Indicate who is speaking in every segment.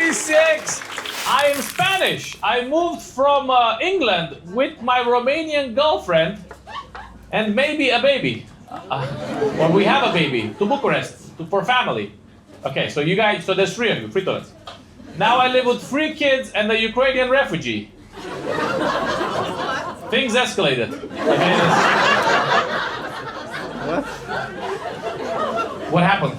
Speaker 1: 26. I am Spanish. I moved from England with my Romanian girlfriend and maybe a baby. Or we have a baby to Bucharest for family. Okay, so you guys, so there's three of you, three toilets. Now I live with 3 kids and a Ukrainian refugee. Things escalated. Okay, what happened?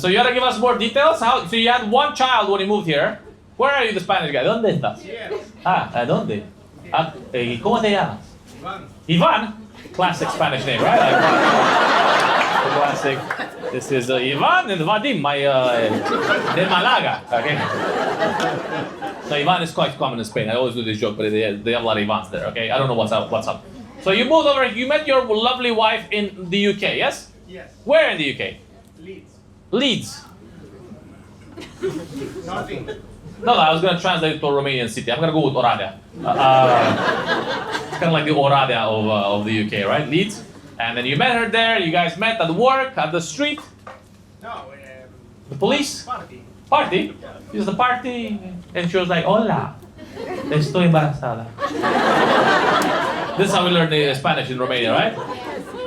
Speaker 1: So you gotta give us more details? So you had 1 child when you moved here. Where are you, the Spanish guy? ¿Dónde estás? ¿Dónde? ¿Cómo te llamas? Ivan. Classic Spanish name, right? Classic. This is Ivan and Vadim, de Malaga. Okay. So Ivan is quite common in Spain. I always do this joke, but they have a lot of Ivans there. Okay. I don't know what's up. So you moved over. You met your lovely wife in the UK, yes?
Speaker 2: Yes.
Speaker 1: Where in the UK?
Speaker 2: Leeds.
Speaker 1: Leeds.
Speaker 2: Nothing.
Speaker 1: No, I was gonna translate it to a Romanian city. I'm gonna go with Oradea. It's kind of like the Oradea of the UK, right? Leeds. And then you met her there. You guys met at work, at the street.
Speaker 2: No.
Speaker 1: The police.
Speaker 2: Party.
Speaker 1: Party. It was the party, and she was like, "Hola, estoy embarazada." This is how we learn Spanish in Romania, right?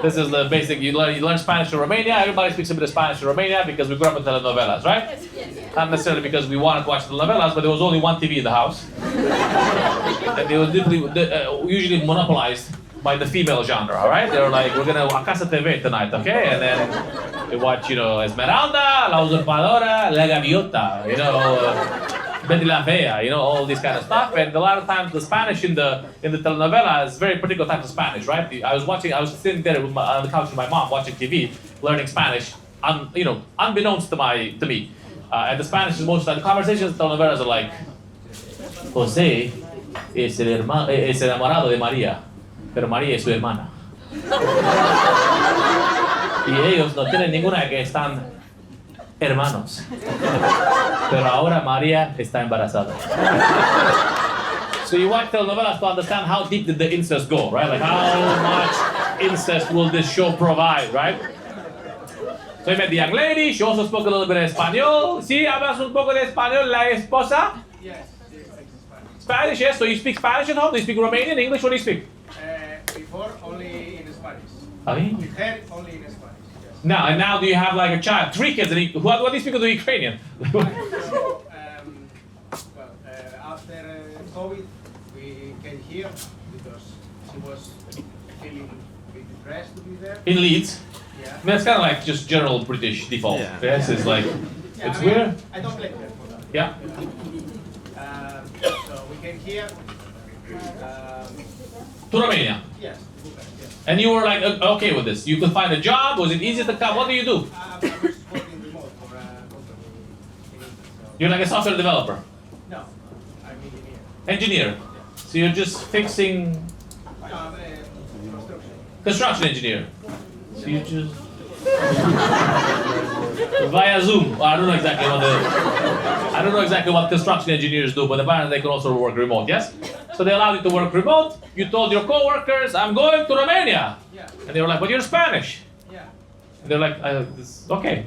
Speaker 1: This is the basic. You learn Spanish in Romania. Everybody speaks a bit of Spanish in Romania because we grew up in telenovelas, right? Not necessarily because we wanted to watch telenovelas, but there was only one TV in the house, and they were usually monopolized by the female genre. All right, they were like, "We're gonna Casa TV tonight, okay?" And then they watch, Esmeralda, La Usurpadora, La Gaviota, Betty La Fea, all this kind of stuff. And a lot of times the Spanish in the telenovela is very particular types of Spanish, right? I was sitting there on the couch with my mom watching TV, learning Spanish, unbeknownst to me. And the Spanish is most of the conversations in telenovelas are like, José es enamorado de María, pero María es su hermana. Y ellos no tienen ninguna que están hermanos. Pero ahora María está embarazada. So you watch telenovelas to understand how deep did the incest go, right? Like how much incest will this show provide, right? So you met the young lady, she also spoke a little bit of Espanol. Sí, hablas un poco de español, la esposa?
Speaker 2: Yes, she speaks Spanish.
Speaker 1: Spanish, yes. So you speak Spanish at home? Do you speak Romanian, English? What do you speak?
Speaker 2: Before, only in Spanish.
Speaker 1: Okay.
Speaker 2: With her, only in Spanish. Yes.
Speaker 1: Now do you have like a child? 3 kids, and what do you speak of the Ukrainian?
Speaker 2: So, after COVID, we came here because she was feeling a bit depressed to be there.
Speaker 1: In Leeds?
Speaker 2: Yeah.
Speaker 1: That's kind of like just general British default.
Speaker 3: Yeah.
Speaker 1: Yes, it's like, it's weird.
Speaker 2: I don't blame her for that.
Speaker 1: Yeah.
Speaker 2: So we came here.
Speaker 1: To Romania.
Speaker 2: Yes, Bucharest, yes.
Speaker 1: And you were like, okay with this. You could find a job. Was it easy to come? What do you do?
Speaker 2: I was working remote for a company in England. So.
Speaker 1: You're like a software developer.
Speaker 2: No, I'm engineer.
Speaker 1: Engineer. So you're just fixing
Speaker 2: No, I'm construction.
Speaker 1: construction engineer. So you just via Zoom. I don't know exactly what construction engineers do, but apparently they can also work remote. Yes. So they allowed you to work remote. You told your coworkers, "I'm going to Romania,"
Speaker 2: Yeah,
Speaker 1: and they were like, "But you're Spanish."
Speaker 2: yeah.
Speaker 1: And they're like, "Okay."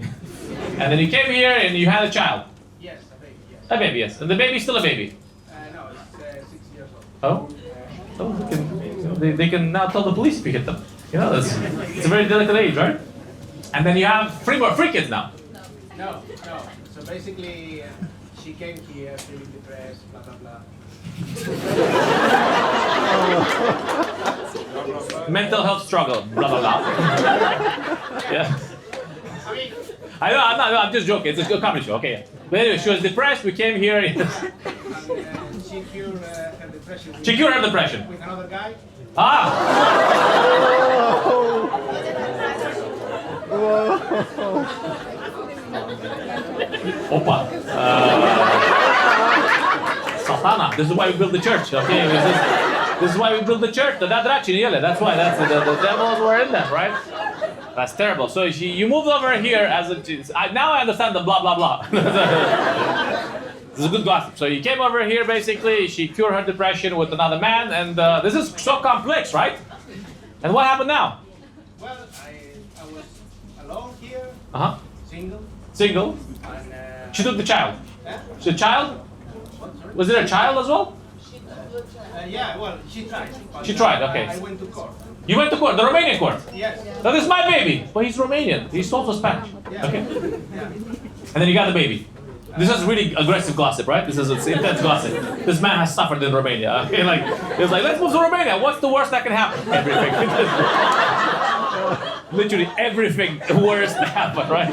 Speaker 1: And then you came here and you had a child.
Speaker 2: Yes, a baby, yes.
Speaker 1: A baby, yes. And the baby's still a baby.
Speaker 2: No, it's 6 years old.
Speaker 1: Oh? So they can now tell the police if you hit them. It's a very delicate age, right? And then you have 3 kids now.
Speaker 2: No. So basically, she came here feeling depressed, blah, blah, blah.
Speaker 1: Mental health struggle, blah, blah, blah. Yeah.
Speaker 2: I mean,
Speaker 1: I'm just joking. It's a comedy show, okay. But anyway, she was depressed. We came here.
Speaker 2: and she cured her depression.
Speaker 1: She cured her depression.
Speaker 2: With another guy.
Speaker 1: Opa. Satana. This is why we built the church, okay? This is why we built the church. That's why. The devils were in them, right? That's terrible. So you moved over here as a... now I understand the blah, blah, blah. This is good gossip. So you came over here, basically. She cured her depression with another man. And this is so complex, right? And what happened now?
Speaker 2: Well, I was alone here.
Speaker 1: Uh-huh.
Speaker 2: single.
Speaker 1: Single.
Speaker 2: And,
Speaker 1: She took the child.
Speaker 2: eh?
Speaker 1: She a child? Was there a child as well?
Speaker 2: Yeah, well, she tried. But,
Speaker 1: She tried, okay.
Speaker 2: I went to court.
Speaker 1: You went to court, the Romanian court.
Speaker 2: Yes.
Speaker 1: Now this is my baby, but he's Romanian. He's also Spanish.
Speaker 2: Yeah.
Speaker 1: Okay.
Speaker 2: Yeah.
Speaker 1: And then you got the baby. This is really aggressive gossip, right? This is intense gossip. This man has suffered in Romania. Okay, like it's like let's move to Romania. What's the worst that can happen? Everything. Literally everything worst that happen, right?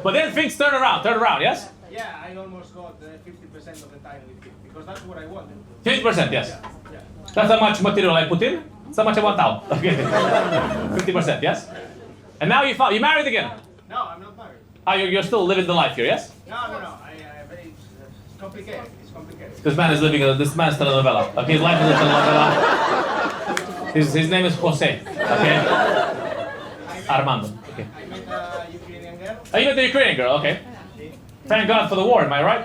Speaker 1: But then things turn around, yes?
Speaker 2: Yeah, I almost got 50% of the time with him because that's what I wanted.
Speaker 1: 50%, yes.
Speaker 2: Yeah.
Speaker 1: That's how much material I put in. That's how much I want out. Okay. 50%, yes. And now you married again.
Speaker 2: No, I'm not married.
Speaker 1: Ah, you're still living the life here, yes?
Speaker 2: No. It's complicated. It's complicated.
Speaker 1: This man is living this man's telenovela. Okay, his life is a telenovela. His name is Jose. Okay. Armando. Okay.
Speaker 2: I met a Ukrainian girl.
Speaker 1: Oh, you met the Ukrainian girl. Okay. Thank God for the war. Am I right?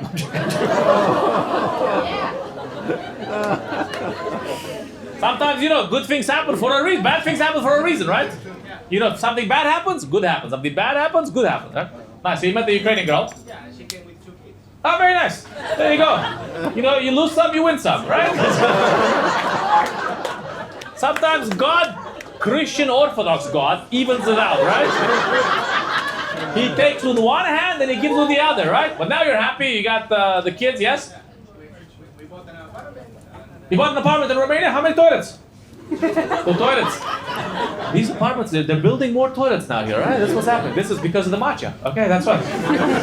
Speaker 1: Sometimes, good things happen for a reason. Bad things happen for a reason, right? If something bad happens, good happens. Something bad happens, good happens. Right? Nice. So you met the Ukrainian girl.
Speaker 2: Yeah, she came with 2 kids.
Speaker 1: Oh, very nice. There you go. You lose some, you win some, right? Sometimes God, Christian Orthodox God, evens it out, right? He takes with one hand and he gives with the other, right? But now you're happy. You got the kids, yes?
Speaker 2: We bought an apartment.
Speaker 1: You bought an apartment in Romania? How many toilets? 2 toilets. These apartments, they're building more toilets now here, right? That's what's happening. This is because of the matcha. Okay, that's right.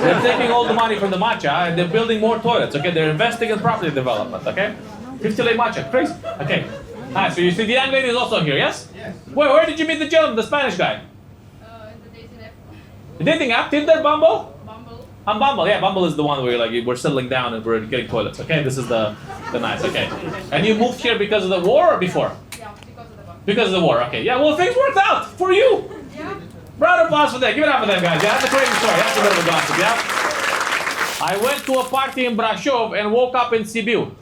Speaker 1: They're taking all the money from the matcha and they're building more toilets. Okay, they're investing in property development. Okay, 50 lei matcha, crazy. Okay, nice. So you see the young lady is also here, yes?
Speaker 2: Yes.
Speaker 1: Where did you meet the gentleman, the Spanish guy?
Speaker 3: In the dating app.
Speaker 1: The dating app, Tinder, Bumble?
Speaker 3: Bumble.
Speaker 1: On Bumble, yeah, Bumble is the one where we're settling down and we're getting toilets. Okay, this is the nice. Okay, and you moved here because of the war or before?
Speaker 3: Yeah, because of the bumble.
Speaker 1: Because of the war. Okay, yeah. Well, things worked out for you.
Speaker 3: Yeah.
Speaker 1: Round of applause for that. Give it up for them guys. Yeah, that's a crazy story. That's a bit of a gossip. Yeah. I went to a party in Brasov and woke up in Sibiu.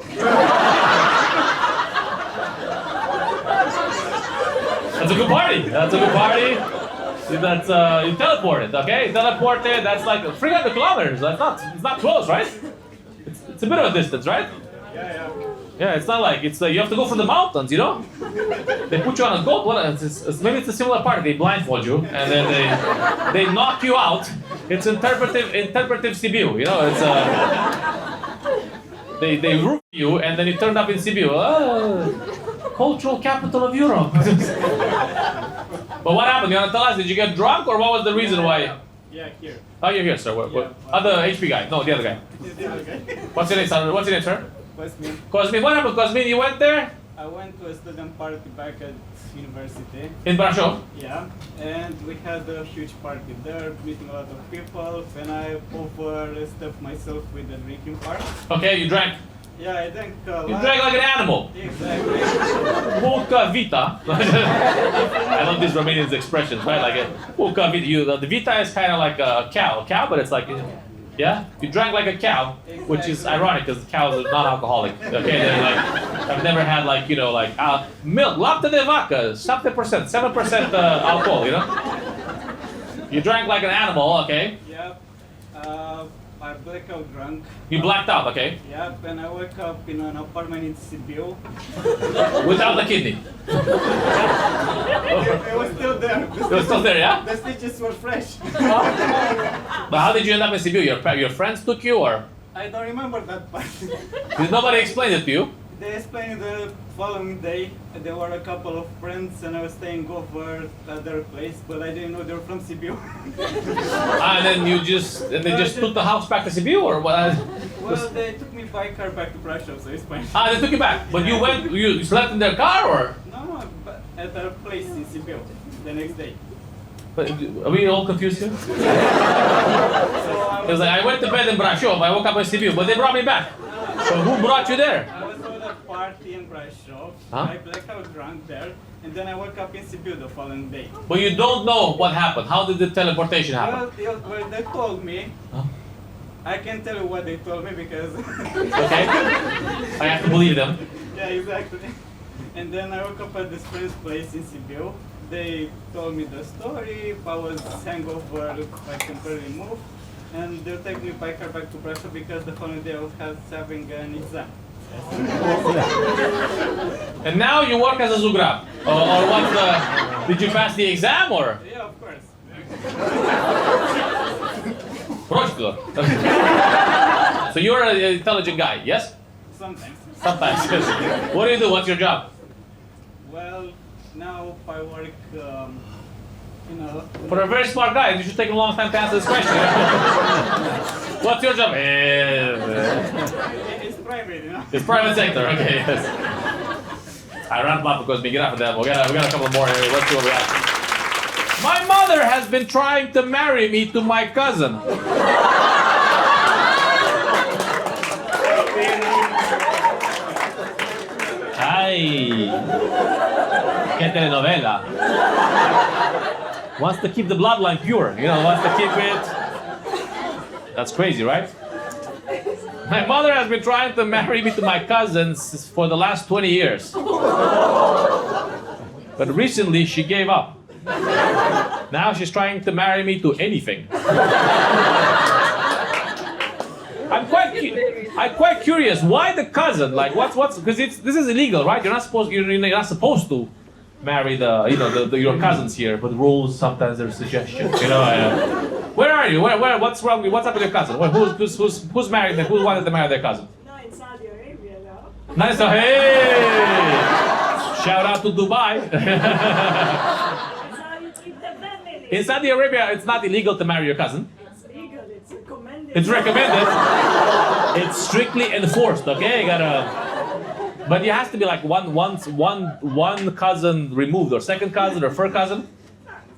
Speaker 1: That's a good party. That's a good party. That's you teleported, okay? Teleported. That's like 300 kilometers. It's not close, right? It's a bit of a distance, right?
Speaker 2: Yeah.
Speaker 1: Yeah, it's not like you have to go for the mountains, They put you on a goat. Maybe it's a similar party. They blindfold you and then they knock you out. It's interpretive Sibiu, It's they root you and then you turned up in Sibiu. Cultural capital of Europe. But what happened? You want to tell us? Did you get drunk or what was the reason why?
Speaker 2: Yeah, here.
Speaker 1: Oh, you're here, sir. What? Other HP guy? No, the other guy. What's your name, sir? What's your name, sir?
Speaker 2: Cosmin.
Speaker 1: Cosmin. What happened, Cosmin? You went there
Speaker 4: I went to a student party back at university.
Speaker 1: in Brasov.
Speaker 4: Yeah, and we had a huge party there, meeting a lot of people. And I overstepped myself with the drinking part.
Speaker 1: Okay, you drank.
Speaker 4: Yeah, I drank a lot.
Speaker 1: You drank like an animal.
Speaker 4: Exactly.
Speaker 1: Vodka Vita. I love these Romanian expressions, right? Like a Vodka Vita. The Vita is kind of like a cow, but it's like, yeah, you drank like a cow, which is ironic because cows are not alcoholic. Okay, they're like, I've never had milk, lapte de vaca, 7%, 7% alcohol. You drank like an animal, okay?
Speaker 4: Yep. I blacked out drunk.
Speaker 1: You blacked out, okay?
Speaker 4: Yep, and I woke up in an apartment in Sibiu.
Speaker 1: Without the kidney.
Speaker 4: It was still there.
Speaker 1: It was still there, yeah?
Speaker 4: The stitches were fresh.
Speaker 1: But how did you end up in Sibiu? Your friends took you, or
Speaker 4: I don't remember that part.
Speaker 1: did nobody explain it to you?
Speaker 4: They explained the following day. There were a couple of friends and I was staying over at their place, but I didn't know they were from Sibiu.
Speaker 1: And then they just took the house back to Sibiu, or what?
Speaker 4: Well, they took me by car back to Brasov, so it's fine.
Speaker 1: They took you back, but you slept in their car, or?
Speaker 4: No, but at their place in Sibiu the next day.
Speaker 1: But are we all confused here?
Speaker 4: So
Speaker 1: It was like, I went to bed in Brasov, I woke up in Sibiu, but they brought me back. So who brought you there?
Speaker 4: I was at a party in Brasov.
Speaker 1: Huh?
Speaker 4: I blacked out drunk there, and then I woke up in Sibiu the following day.
Speaker 1: But you don't know what happened. How did the teleportation happen?
Speaker 4: Well, they told me.
Speaker 1: Huh?
Speaker 4: I can't tell you what they told me because.
Speaker 1: Okay. I have to believe them.
Speaker 4: Yeah, exactly. And then I woke up at this friend's place in Sibiu. they told me the story. I was hangover, I can barely move, and they'll take me by car back to Russia because the following day I was having an exam.
Speaker 1: And now you work as a zugrab. Or what's the... Did you pass the exam or?
Speaker 4: Yeah, of course.
Speaker 1: Proștilor. So you're an intelligent guy, yes?
Speaker 4: Sometimes.
Speaker 1: Sometimes. What do you do? What's your job?
Speaker 4: Well, now I work,
Speaker 1: For a very smart guy, you should take a long time to answer this question. What's your job?
Speaker 4: it's private,
Speaker 1: It's private sector, okay, yes. I ran up because we get after that. We got a couple more here. Let's see what we have. My mother has been trying to marry me to my cousin. Ay, qué telenovela. Wants to keep the bloodline pure, wants to keep it. That's crazy, right? My mother has been trying to marry me to my cousins for the last 20 years. But recently she gave up. Now she's trying to marry me to anything. I'm quite curious. Why the cousin? Like, what's? Because this is illegal, right? You're not supposed to marry your cousins here. But rules sometimes there's suggestions. Where are you? Where? What's wrong? What's up with your cousin? Who's married? Who wanted to marry their cousin?
Speaker 5: No, in Saudi Arabia now.
Speaker 1: Nice. Hey! Shout out to Dubai.
Speaker 5: That's how you treat the family.
Speaker 1: In Saudi Arabia, it's not illegal to marry your cousin.
Speaker 5: It's legal. It's recommended.
Speaker 1: It's recommended. It's strictly enforced. Okay, but it has to be like one cousin removed, or second cousin, or third cousin.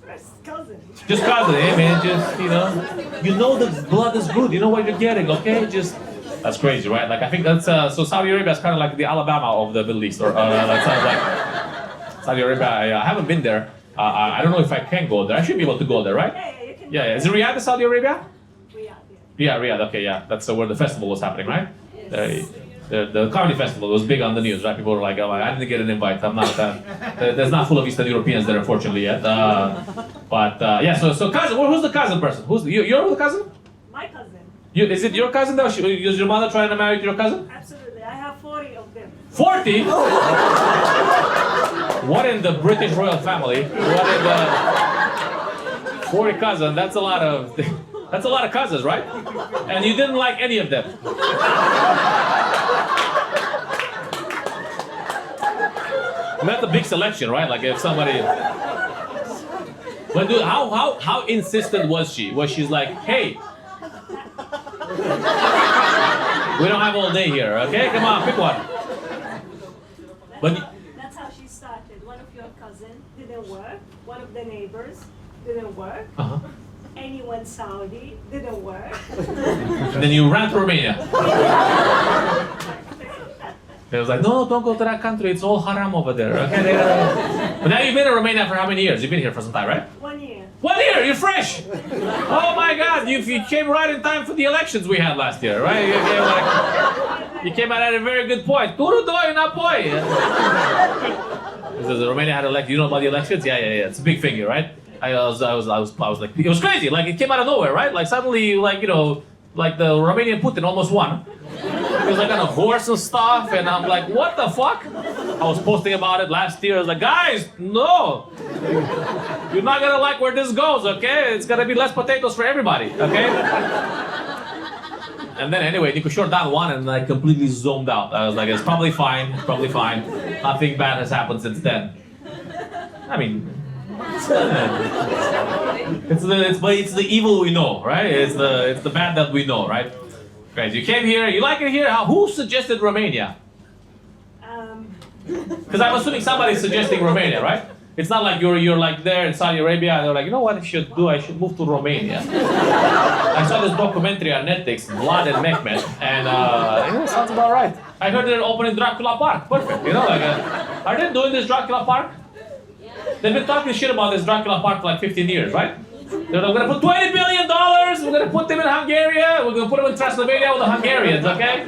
Speaker 5: First cousin.
Speaker 1: Just cousin, man. Just the blood is good. You know what you're getting. Okay, that's crazy, right? Like I think that's so Saudi Arabia is kind of like the Alabama of the Middle East, or that sounds like Saudi Arabia. I haven't been there. I don't know if I can go there. I should be able to go there, right?
Speaker 5: Yeah, you can.
Speaker 1: Yeah. Is it Riyadh in Saudi Arabia?
Speaker 5: Yeah.
Speaker 1: Yeah, Riyadh. Okay, yeah. That's where the festival was happening, right?
Speaker 5: Yes.
Speaker 1: The comedy festival was big on the news, right? People were like, "Oh, I didn't get an invite. I'm not that." There's not full of Eastern Europeans there, unfortunately, yet. Yeah. So cousin. Who's the cousin person? You're the cousin?
Speaker 5: My cousin.
Speaker 1: Is it your cousin though? Is your mother trying to marry your cousin?
Speaker 5: Absolutely. I have 40 of them.
Speaker 1: 40? What in the British royal family? What in the 40 cousins? That's a lot of cousins, right? And you didn't like any of them. That's a big selection, right? Like if somebody. But dude, how insistent was she? Was she's like, hey, we don't have all day here, okay? Come on, pick one.
Speaker 5: That's how she started. One of your cousins didn't work. One of the neighbors didn't work.
Speaker 1: Uh-huh.
Speaker 5: Anyone Saudi didn't work.
Speaker 1: And then you ran to Romania. It was like, no, don't go to that country. It's all haram over there. Okay. But now you've been in Romania for how many years? You've been here for some time, right?
Speaker 5: 1 year.
Speaker 1: 1 year. You're fresh. Oh my God! You came right in time for the elections we had last year, right? You came out at a very good point. Turu doi na poi. Because Romania had elections. You know about the elections? Yeah. It's a big thing here, right? I was like, it was crazy. Like it came out of nowhere, right? Like suddenly, like the Romanian Putin almost won. He was like on a horse and stuff, and I'm like, what the fuck? I was posting about it last year. I was like, guys, no, you're not gonna like where this goes, okay? It's gonna be less potatoes for everybody, okay? And then anyway, Nico Shordan won, and I completely zoned out. I was like, it's probably fine. Nothing bad has happened since then. I mean. It's the evil we know, right? It's the bad that we know, right? Guys, you came here, you like it here. Who suggested Romania? Because I'm assuming somebody's suggesting Romania, right? It's not like you're like there in Saudi Arabia and they're like, you know what I should do? I should move to Romania. I saw this documentary on Netflix, Blood and Mehmet, and it sounds about right. I heard they're opening Dracula Park. Perfect, are they doing this Dracula Park? They've been talking shit about this Dracula Park for like 15 years, right? They're like, we're gonna put $20 billion, we're gonna put them in Hungary, we're gonna put them in Transylvania with the Hungarians, okay?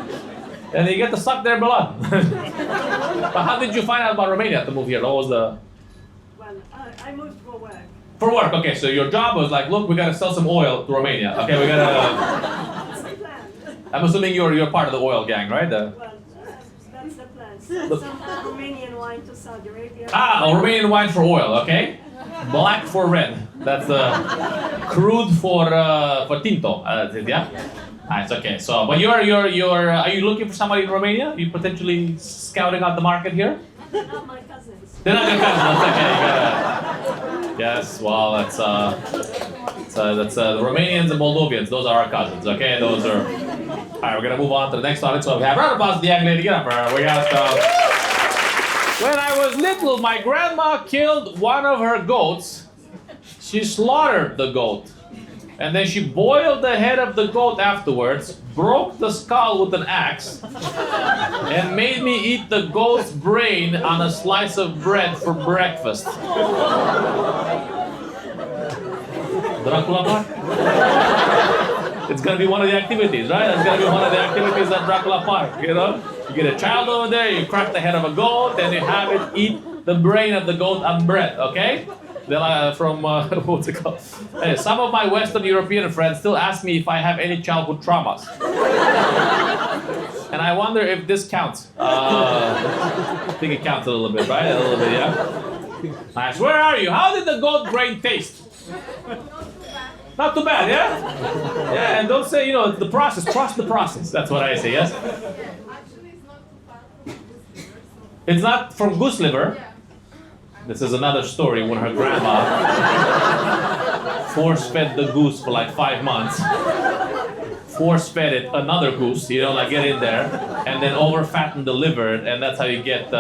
Speaker 1: And you get to suck their blood. But how did you find out about Romania to move here? What was the...
Speaker 5: Well, Well, I moved for work.
Speaker 1: For work, okay. So your job was like, look, we gotta sell some oil to Romania. Okay, we gotta.
Speaker 5: That's the plan.
Speaker 1: I'm assuming you're part of the oil gang, right?
Speaker 5: Well, that's the plan. Some Romanian wine to Saudi Arabia.
Speaker 1: Romanian wine for oil, okay. Black for red. That's crude for tinto. That's it, yeah. Nice. Okay. So, but are you looking for somebody in Romania? Are you potentially scouting out the market here?
Speaker 5: Not my cousins.
Speaker 1: They're not your cousins. That's okay. Yes. Well, that's the Romanians and Moldovians. Those are our cousins. Okay. Those are. All right. We're gonna move on to the next one. So we have round of applause to the young lady. Get up for her. We got. When I was little, my grandma killed one of her goats. She slaughtered the goat. And then she boiled the head of the goat afterwards, broke the skull with an axe, and made me eat the goat's brain on a slice of bread for breakfast. Dracula Park? It's gonna be one of the activities, right? It's gonna be one of the activities at Dracula Park, you know? You get a child over there, you crack the head of a goat, and you have it eat the brain of the goat on bread, okay? They're from, what's it called? Hey, some of my Western European friends still ask me if I have any childhood traumas. And I wonder if this counts. I think it counts a little bit, right? A little bit, yeah? Nice. Where are you? How did the goat brain taste? Not too bad, yeah? Yeah, and don't say, it's the process. Trust the process. That's what I say, yes?
Speaker 3: Actually,
Speaker 1: It's
Speaker 3: it's not too far from goose liver, so
Speaker 1: not from goose liver.
Speaker 3: yeah.
Speaker 1: This is another story when her grandma force-fed the goose for like 5 months. Force-fed it another goose, like get in there, and then over-fatten the liver, and that's how you get,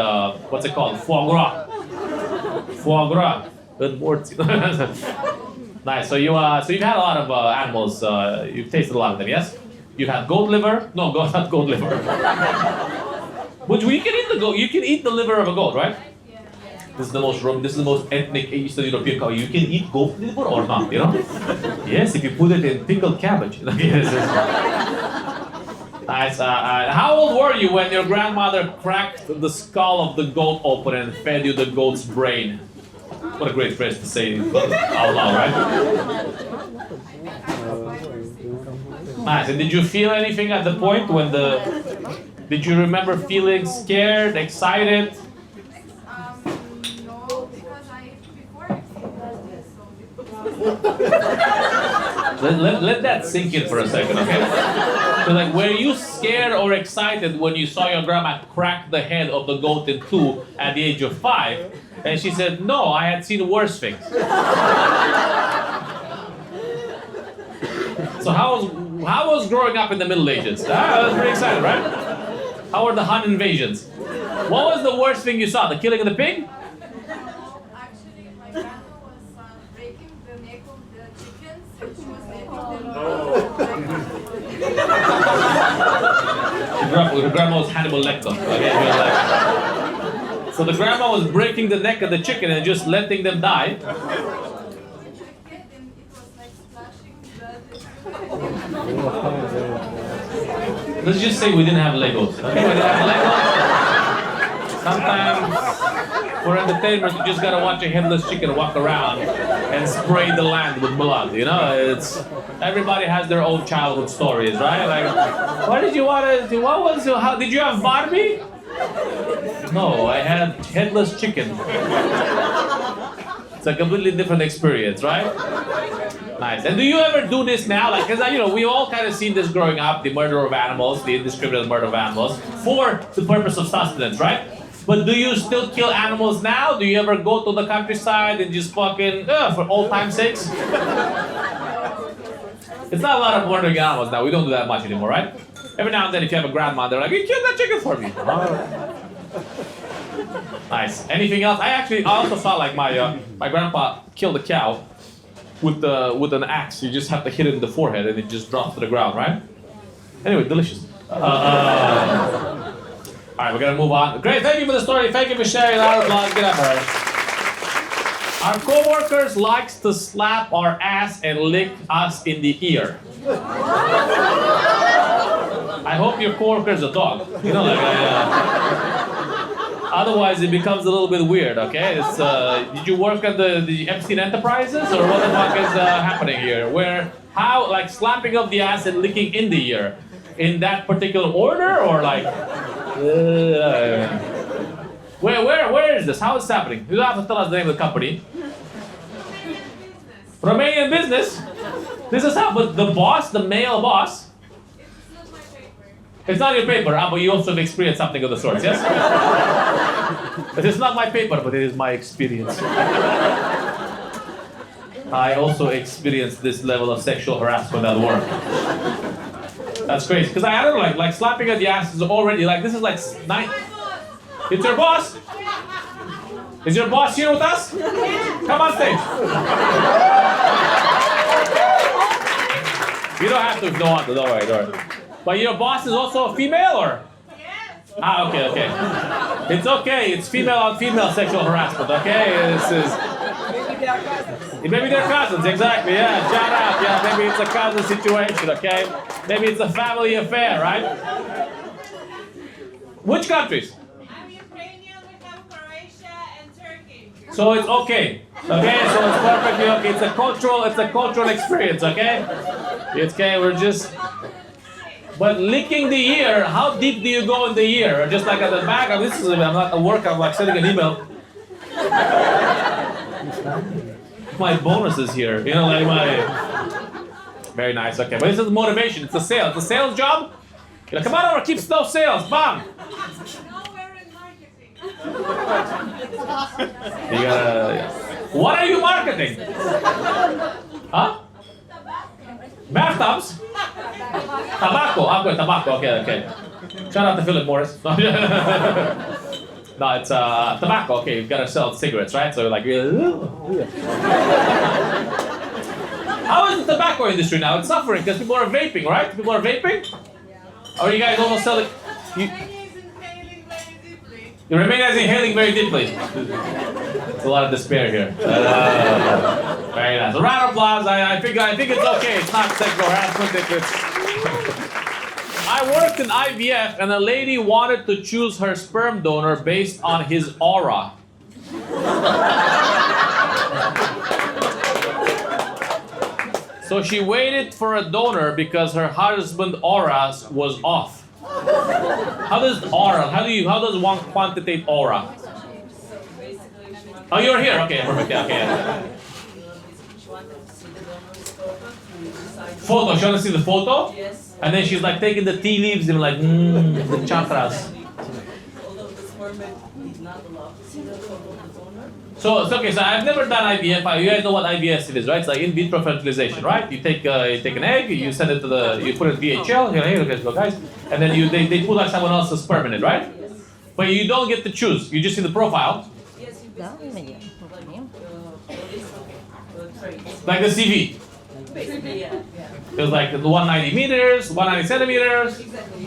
Speaker 1: what's it called? Foie gras. Foie gras. Good words. Nice. So you've had a lot of animals. You've tasted a lot of them, yes? You've had goat liver. No, not goat liver. But you can eat the goat. You can eat the liver of a goat, right? This is the most ethnic Eastern European culture. You can eat goat liver or not, Yes, if you put it in pickled cabbage. Yes. Nice. How old were you when your grandmother cracked the skull of the goat open and fed you the goat's brain? What a great phrase to say out loud, right? Nice. And did you feel anything at the point when Did you remember feeling scared, excited?
Speaker 3: No, because before I've seen this,
Speaker 1: Let that sink in for a second, okay? So were you scared or excited when you saw your grandma crack the head of the goat in two at the age of 5? And she said, no, I had seen worse things. So how was growing up in the Middle Ages? That was pretty exciting, right? How were the Hun invasions? What was the worst thing you saw? The killing of the pig?
Speaker 3: no, actually, my grandma was breaking the neck of the chickens, and she was letting them
Speaker 1: Your grandma was Hannibal Lecter. Okay? So the grandma was breaking the neck of the chicken and just letting them die.
Speaker 3: and it was like splashing blood.
Speaker 1: Let's just say we didn't have Legos. Okay? We didn't have Legos. Sometimes for entertainment, you just gotta watch a headless chicken walk around and spray the land with blood. Everybody has their own childhood stories, right? What did you want to do? How did you have Barbie? No, I had headless chicken. It's a completely different experience, right? Nice. And do you ever do this now? Because we all kind of seen this growing up, the murder of animals, the indiscriminate murder of animals, for the purpose of sustenance, right? But do you still kill animals now? Do you ever go to the countryside and just fucking, for old time's sakes? It's not a lot of murdering animals now. We don't do that much anymore, right? Every now and then, if you have a grandma, they're like, you killed that chicken for me. Nice. Anything else? I also saw my grandpa killed a cow with an axe. You just have to hit it in the forehead and it just drops to the ground, right? Anyway, delicious. All right, we're gonna move on. Great, thank you for the story. Thank you for sharing. Get up, right? Our co-workers likes to slap our ass and lick us in the ear. I hope your co-worker is a dog. Otherwise, it becomes a little bit weird, okay? It's, did you work at the Epstein Enterprises, or what the fuck is happening here? How, like, slapping up the ass and licking in the ear? In that particular order, or like... Where is this? How is this happening? You don't have to tell us the name of the company. Romanian business? This is how, but the boss, the male boss... It's not your paper, but you also have experienced something of the sort, yes? It is not my paper, but it is my experience. I also experienced this level of sexual harassment at work. That's crazy, because I don't know, like slapping at the ass is already, like, this is like nine... It's your boss? Is your boss here with us? Come on stage. You don't have to if you don't want to, don't worry. But your boss is also a female, or? Yes. Ah, okay. It's okay, it's female on female sexual harassment, okay? This is... Maybe they're cousins, exactly, yeah, shout out, yeah, maybe it's a cousin situation, okay? Maybe it's a family affair, right? Which countries?
Speaker 6: I'm Ukrainian, we have Croatia and Turkey.
Speaker 1: So it's okay, so it's perfectly okay, it's a cultural experience, okay? It's okay, we're just... But licking the ear, how deep do you go in the ear? Or just like at the back? I'm not at work, I'm like sending an email. My bonuses here, you know, like my... Very nice, okay. But this is motivation, it's a sales job. You know, come on over, keep slow sales, bam!
Speaker 6: No, we're in marketing.
Speaker 1: You gotta... Yeah. What are you marketing? Huh? Bathtubs? Tobacco. I'm good. Tobacco. Okay. Shout out to Philip Morris. No, it's tobacco. Okay, you've got to sell cigarettes, right? So like, how is the tobacco industry now? It's suffering because people are vaping, right? People are vaping. Or you guys almost selling?
Speaker 6: Romania is inhaling very deeply.
Speaker 1: Romania is inhaling very deeply. There's a lot of despair here. Very nice. A round of applause. I think it's okay. It's not sexual harassment. I worked in IVF, and a lady wanted to choose her sperm donor based on his aura. So she waited for a donor because her husband's aura was off. How does one quantitate aura? Oh, you're here. Okay, perfect. Okay. Photo. She wants to see the photo.
Speaker 7: Yes.
Speaker 1: And then she's like taking the tea leaves and like, the chakras.
Speaker 7: Although the sperm did not allow to see the photo of the donor.
Speaker 1: So it's okay. So I've never done IVF. You guys know what IVF is, right? It's like in vitro fertilization, right? You take an egg, you send it to you put it in VHL. Here, let's go, guys. And then they put like someone else's sperm in it, right?
Speaker 7: Yes.
Speaker 1: But you don't get to choose. You just see the profile.
Speaker 7: Yes, you basically traits.
Speaker 1: Like the CV.
Speaker 7: Basically, yeah.
Speaker 1: It was like 190 meters, 190 centimeters.
Speaker 7: Exactly,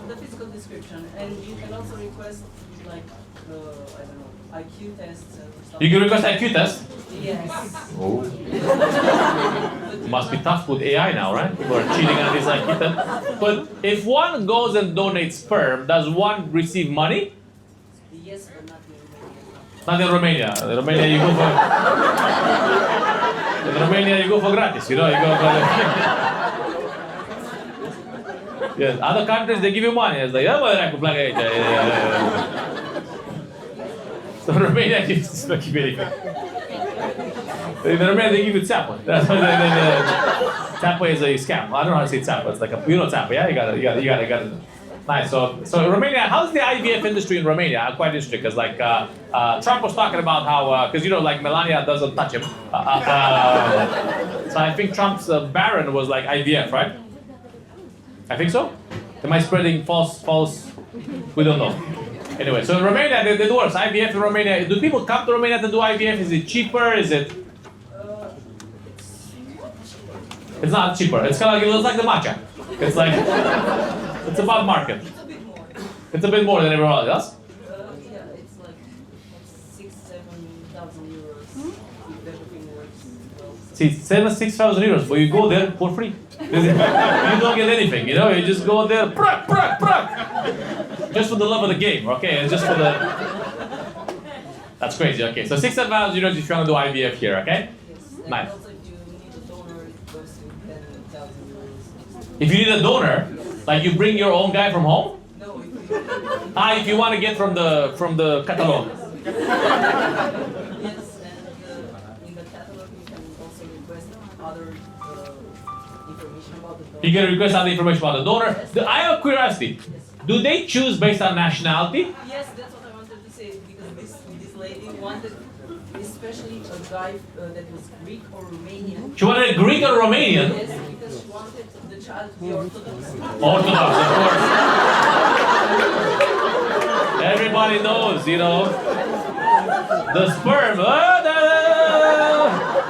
Speaker 7: the physical description. And you can also request, like, I don't know, IQ tests and stuff.
Speaker 1: You can request IQ test.
Speaker 7: Yes.
Speaker 1: Oh. Must be tough with AI now, right? People are cheating on this IQ test. But if one goes and donates sperm, does one receive money?
Speaker 7: Yes, but not in Romania.
Speaker 1: Not in Romania. In Romania, you go for... In Romania, you go for gratis, you know? You go for... Yes, other countries, they give you money. It's like, yeah. So Romania gives not give anything. In Romania, they give you țapă. That's why țapă is a scam. I don't know how to say țapă. It's like you know țapă, yeah? You got it. Nice. So Romania, how's the IVF industry in Romania? I'm quite interested because like Trump was talking about how because like Melania doesn't touch him. So I think Trump's baron was like IVF, right? I think so. Am I spreading false? We don't know. Anyway, so in Romania, it works. IVF in Romania. Do people come to Romania to do IVF? Is it cheaper? Is it? It's not cheaper. It's kind of like, it looks like the matcha. It's like, it's above market.
Speaker 7: It's a bit more.
Speaker 1: It's a bit more than everyone else.
Speaker 7: Yeah, it's like 6,000-7,000 euros if everything works well.
Speaker 1: See, 6,000 euros, but you go there for free. You don't get anything, you know? You just go there, just for the love of the game, okay? It's just for the That's crazy. Okay, so 6 advanced units if you want to do IVF here. Okay.
Speaker 7: Yes. And
Speaker 1: Nice.
Speaker 7: also if you need a donor, it goes to 10,000 euros.
Speaker 1: If you need a donor, like you bring your own guy from home.
Speaker 7: No, if you,
Speaker 1: If you want to get from the catalog.
Speaker 7: yes, and in the catalog you can also request other information about the donor.
Speaker 1: You can request other information about the donor. I have a curiosity. Do they choose based on nationality?
Speaker 7: Yes, that's what I wanted to say because this lady wanted especially a guy that was Greek or Romanian.
Speaker 1: She wanted a Greek or Romanian?
Speaker 7: Yes, because she wanted the child to be Orthodox.
Speaker 1: Orthodox, of course. Everybody knows, you know. The sperm.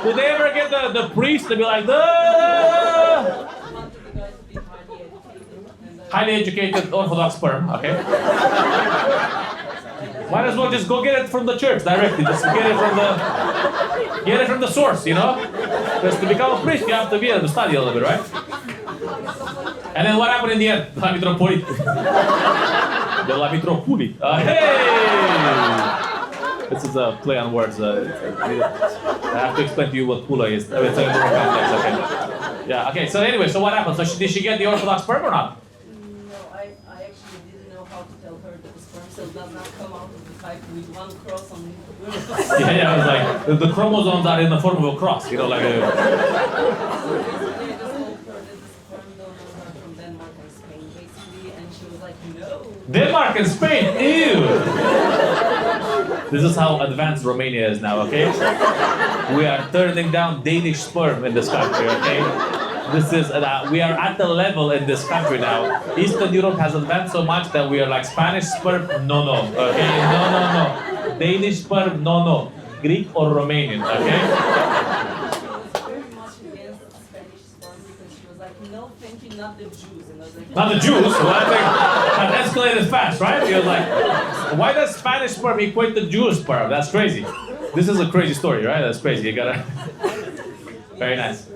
Speaker 1: Do they ever get the priest to be like,
Speaker 7: She wanted the guy to be highly educated and
Speaker 1: highly educated Orthodox sperm, okay? Might as well just go get it from the church directly. Just get it from the source, you know? Because to become a priest, you have to be able to study a little bit, right? And then what happened in the end? La Mitropolit. The La Mitropoli. Hey! This is a play on words. I have to explain to you what pula is. It's a little complex, okay? Yeah, okay, so anyway, so what happened? So did she get the Orthodox sperm or not?
Speaker 7: no, I actually didn't know how to tell her that the sperm cell does not come out of the pipe with one cross on it.
Speaker 1: Yeah, I was like, the chromosomes are in the form of a cross, you know, like a...
Speaker 7: So basically, I just told her that the sperm donors are from Denmark and Spain, basically, and she was like, no.
Speaker 1: Denmark and Spain, ew! This is how advanced Romania is now, okay? We are turning down Danish sperm in this country, okay? This is, we are at the level in this country now. Eastern Europe has advanced so much that we are like Spanish sperm, no, okay? No. Danish sperm, no. Greek or Romanian, okay?
Speaker 7: She was very much against Spanish sperm because she was like, no, thank you, not the Jews. And I was like,
Speaker 1: Not the Jews, well, I think that escalated fast, right? You're like, why does Spanish sperm equate to Jewish sperm? That's crazy. This is a crazy story, right? That's crazy. You gotta. Very nice.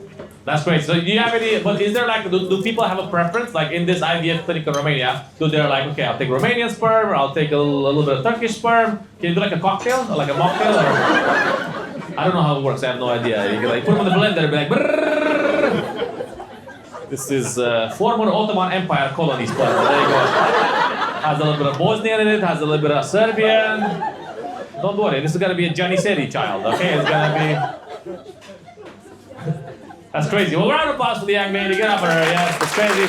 Speaker 1: That's great. So, do you have any? But is there like, do people have a preference? Like in this IVF clinic in Romania, do they're like, okay, I'll take Romanian sperm, or I'll take a little bit of Turkish sperm. Can you do like a cocktail, or like a mocktail, or? I don't know how it works. I have no idea. You can like put them in the blender and be like, brrrr. This is former Ottoman Empire colony sperm. There you go. Has a little bit of Bosnian in it. Has a little bit of Serbian. Don't worry. This is gonna be a Janissary child. Okay, it's gonna be. That's crazy. Well, round of applause for the young lady. Get up for her. Yes, it's crazy.